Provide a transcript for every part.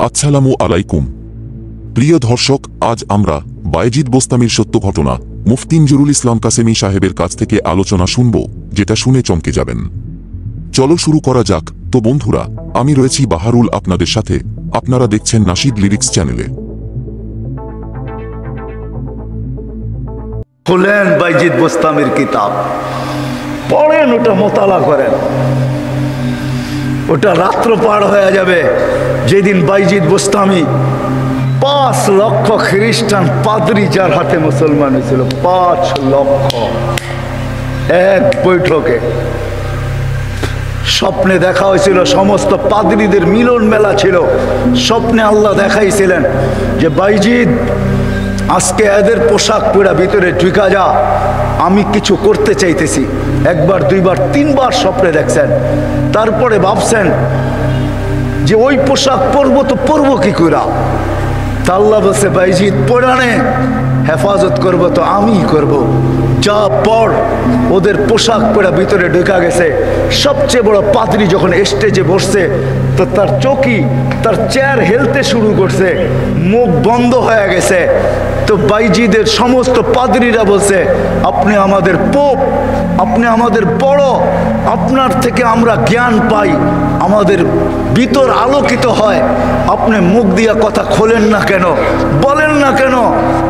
আসসালামু আলাইকুম প্রিয় দর্শক, আজ আমরা বায়েজিদ বোস্তামির সত্য ঘটনা মুফতি নজরুল ইসলাম কাসেমী সাহেবের কাছ থেকে আলোচনা শুনব, যেটা শুনে চমকে যাবেন। চলো শুরু করা যাক। তো বন্ধুরা, আমি রয়েছি বাহারুল আপনাদের সাথে। আপনারা দেখছেন নাশিদ লিরিক্স চ্যানেলে। খুলেন বায়েজিদ বোস্তামির কিতাব, পড়েন, ওটা মোতালা করেন। ওটা রাত্র পার হয়ে যাবে যেদিন বায়েজিদ বোস্তামি 5 লক্ষ খ্রিস্টান পাদ্রী যার হাতে মুসলমান হয়েছিল, 5 লক্ষ এক বৈঠকে। স্বপ্নে দেখা হয়েছিল, সমস্ত পাদ্রীদের মিলন মেলা ছিল। স্বপ্নে আল্লাহ দেখাইছিলেন যে বায়েজিদ, আজকে এদের পোশাক পরে ভিতরে ঢুকা যা, আমি কিছু করতে চাইতেছি। একবার, দুইবার, 3বার স্বপ্নে দেখছেন। তারপরে ভাবছেন যে ওই পোশাক পরবো তো পরবো কি করে। তা আল্লাহ বলছে, বায়েজিদ পরানে হেফাজত করবো তো আমি করব, যা পড়। ওদের পোশাক পরে ভিতরে ঢুকা গেছে। সবচেয়ে বড় পাদ্রী যখন স্টেজে বসছে, তো তার চৌকি, তার চেয়ার হেলতে শুরু করছে, মুখ বন্ধ হয়ে গেছে। তো বায়েজিদের সমস্ত পাদ্রীরা বলছে, আপনি আমাদের পোপ, আপনি আমাদের বড়, আপনার থেকে আমরা জ্ঞান পাই, আমাদের ভিতর আলোকিত হয়, আপনি মুখ দিয়া কথা খোলেন না কেন, বলেন না কেন।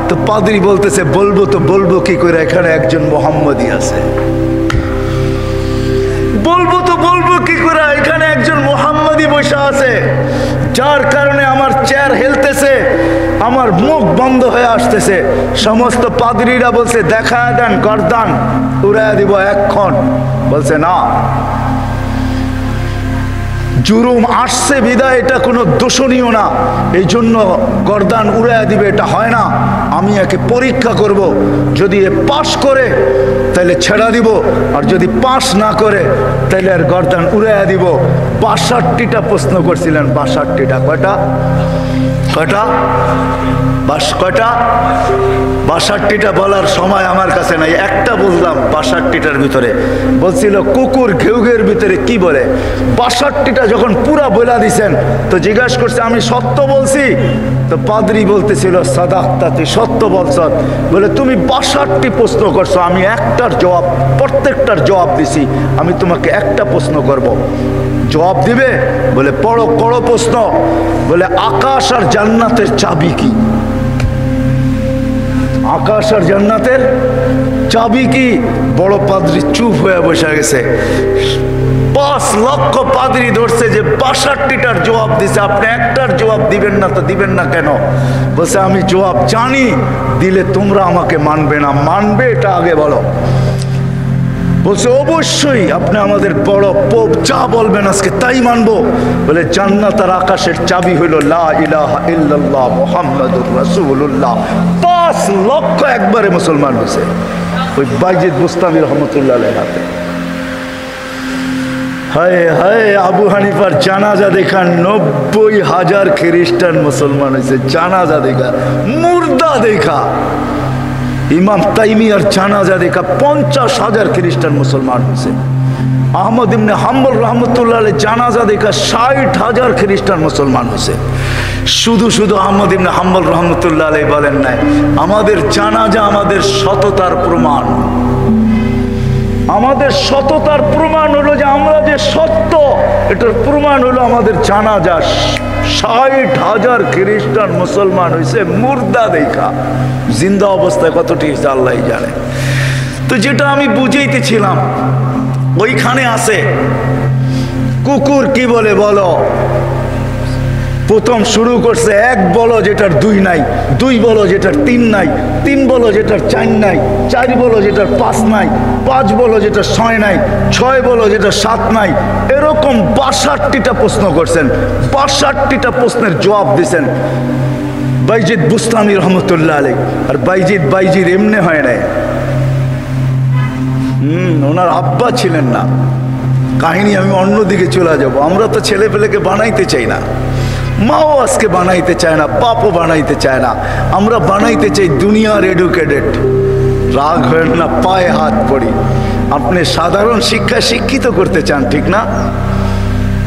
তো পাদ্রী বলতেছে, বলবো তো বলবো কি করে, এখানে একজন মোহাম্মদী আছে। বলবো তো বলবো কি করে, এখানে একজন মোহাম্মদী বসে আছে, যার কারণে আমার চেয়ার হেলতেছে, আমার মুখ বন্ধ হয়ে আসতেছে। সমস্ত পাদ্রীরা বলছে, দেখা দেন, গর্দান উড়াইয়া দিব এক্ষণ। বলছে না, জুরুম আসছে বিদায় এটা কোনো দোষণীয় না, এই জন্য গর্দান উড়াইয়া দিবে এটা হয় না। আমি একে পরীক্ষা করব, যদি এ পাশ করে তাহলে ছেড়া দিব, আর যদি পাশ না করে তাহলে আর গর্দান উড়াইয়া দিব। 62টা প্রশ্ন করছিলেন। 62টা কয়টা? কয়টা? কয়টা? 62টা বলার সময় আমার কাছে নাই, একটা বললাম 62টার ভিতরে। বলছিল কুকুর ঘেউ ঘেউর ভিতরে কি বলে। 62টা যখন পুরা বলা দিছেন, তো জিজ্ঞাসা করছে, আমি সত্য বলছি? তো পাদ্রী বলতেছিল, সাদাক্তা, তুই সত্য বলছ। বলে, তুমি 62টি প্রশ্ন করছো, আমি একটার জবাব, প্রত্যেকটার জবাব দিছি, আমি তোমাকে একটা প্রশ্ন করব, জবাব দিবে? বলে, পড়ো, করো প্রশ্ন। বলে, আকাশ আর জান্নাতের চাবি কি? আকাশ আর জান্নাতের চাবি কি? বড় পাদ্রী চুপ হয়ে বসে গেছে। 5 লক্ষ পাদ্রী ধরছে যে 62টার জবাব দিছে, আপনি একটার জবাব দিবেন না, তো দিবেন না কেন? বলছে, আমি জবাব জানি, দিলে তোমরা আমাকে মানবে না, মানবে এটা আগে বলো। বলছে, অবশ্যই আপনি আমাদের বড় পোপ, যা বলবেন আজকে তাই মানবো। বলে, জান্নাত আর আকাশের চাবি হইল লা ইলাহা ইল্লাল্লাহ মুহাম্মাদুর রাসূলুল্লাহ। 5 লক্ষ একবারে মুসলমান হয়েছে ওই বায়েজিদ বোস্তামি রহমতুল্লাহ আলাইহির হাতে। হায় হায়, আবু হানিফার জানাজা দেখা 90,000 খ্রিস্টান মুসলমান হয়েছে। জানাজা দেখা, মুর্দা দেখা। ইমাম তাইমিয়ার জানাজা দেখা 50,000 খ্রিস্টান মুসলমান হয়েছে। আহমদ ইবনে হাম্বল রহমতুল্লাহ আলাইহি জানাজা দেখা 60,000 খ্রিস্টান মুসলমান হয়েছে। শুধু শুধু আহমদ ইবনে হাম্বল রহমতুল্লাহ আলাইহি বলেন নাই, আমাদের জানাজা আমাদের সততার প্রমাণ। আমাদের সততার প্রমাণ হলো যে আমরা যে সত্য, এটার প্রমাণ হলো আমাদের জানাজা। 60,000 খ্রিস্টান মুসলমান হয়েছে মুর্দা দেখা। জিন্দা অবস্থায় কতটি হয়েছে আল্লাহ জানে। তো যেটা আমি বুঝাইতেছিলাম, ওইখানে আছে কুকুর কি বলে বলো। প্রথম শুরু করছে 1 বলো যেটার 2 নাই, 2 বলো যেটার 3 নাই, 3 বলো যেটার 4 নাই, 4 বলো যেটার 5 নাই, 5 বলো যেটার 6 নাই, 6 বলো যেটার 7 নাই। এরকম 62টা প্রশ্ন করছেন। 62টা প্রশ্নের জবাব দিয়েছেন বায়েজিদ বোস্তামি রহমতুল্লাহ আলাইহি। আর বায়েজিদ এমনি হয় নাই, ওনার আব্বা ছিলেন না। কাহিনী আমি অন্যদিকে চলে যাব। আমরা তো ছেলে পেলেকে বানাইতে চাই না, মাও আজকে বানাইতে চায় না, বাপও বানাইতে চায় না। আমরা বানাইতে চাই দুনিয়ার এডুকেটেড। রাগ হয় না, পায়ে হাত পড়ি। আপনি সাধারণ শিক্ষায় শিক্ষিত করতে চান, ঠিক না?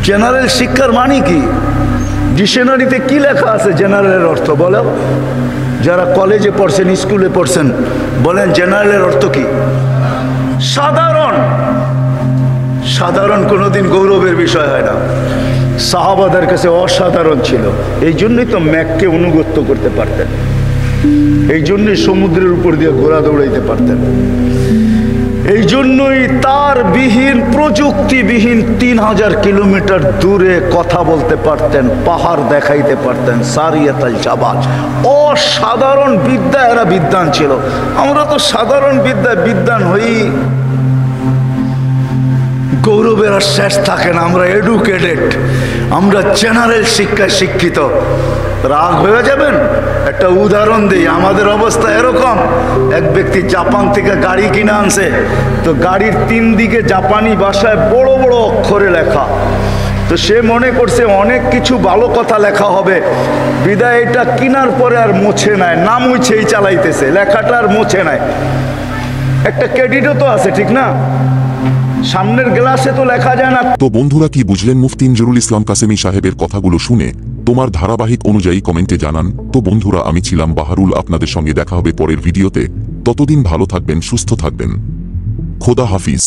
জেনারেল শিক্ষার মানে কি? ডিকশনারিতে কি লেখা আছে জেনারেলের অর্থ বলো? যারা কলেজে পড়ছেন, স্কুলে পড়ছেন, বলেন জেনারেলের অর্থ কি? সাধারণ। সাধারণ কোনোদিন গৌরবের বিষয় হয় না। সাহাবাদের কাছে অসাধারণ ছিল, এই জন্যই তো ম্যাককে অনুগত্য করতে পারতেন, এই জন্যই সমুদ্রের উপর দিয়ে ঘোড়া দৌড়াইতে পারতেন, এই জন্যই তার বিহীন, প্রযুক্তিবিহীন 3000 কিলোমিটার দূরে কথা বলতে পারতেন, পাহাড় দেখাইতে পারতেন। সারিয়াতাল জাবাল, অসাধারণ বিদ্যা, এরা বিদ্বান ছিল। আমরা তো সাধারণ বিদ্যায় বিদ্বান হই, গৌরবের আর শেষ থাকে না। আমরা এডুকেটেড, আমরা জেনারেল শিক্ষায় শিক্ষিত। রাগ হয়ে যাবেন? একটা উদাহরণ দিই। আমাদের অবস্থা এরকম, এক ব্যক্তি জাপান থেকে গাড়ি কিনে আনছে, তো গাড়ির 3 দিকে জাপানি ভাষায় বড় বড় অক্ষরে লেখা। তো সে মনে করছে অনেক কিছু ভালো কথা লেখা হবে, বিদায় এটা কিনার পরে আর মোছে নাই, না মুছেই চালাইতেছে, লেখাটা আর মোছে নাই। একটা ক্রেডিটও তো আছে, ঠিক না? সামনের গ্লাসে তো লেখা যায় না। তো বন্ধুরা, কি বুঝলেন মুফতি ইনজুরুল ইসলাম কাসেমী সাহেবের কথাগুলো শুনে? তোমার ধারাবাহিক অনুযায়ী কমেন্টে জানান। তো বন্ধুরা, আমি ছিলাম বাহারুল, আপনাদের সঙ্গে দেখা হবে পরের ভিডিওতে। ততদিন ভালো থাকবেন, সুস্থ থাকবেন। খোদা হাফিজ।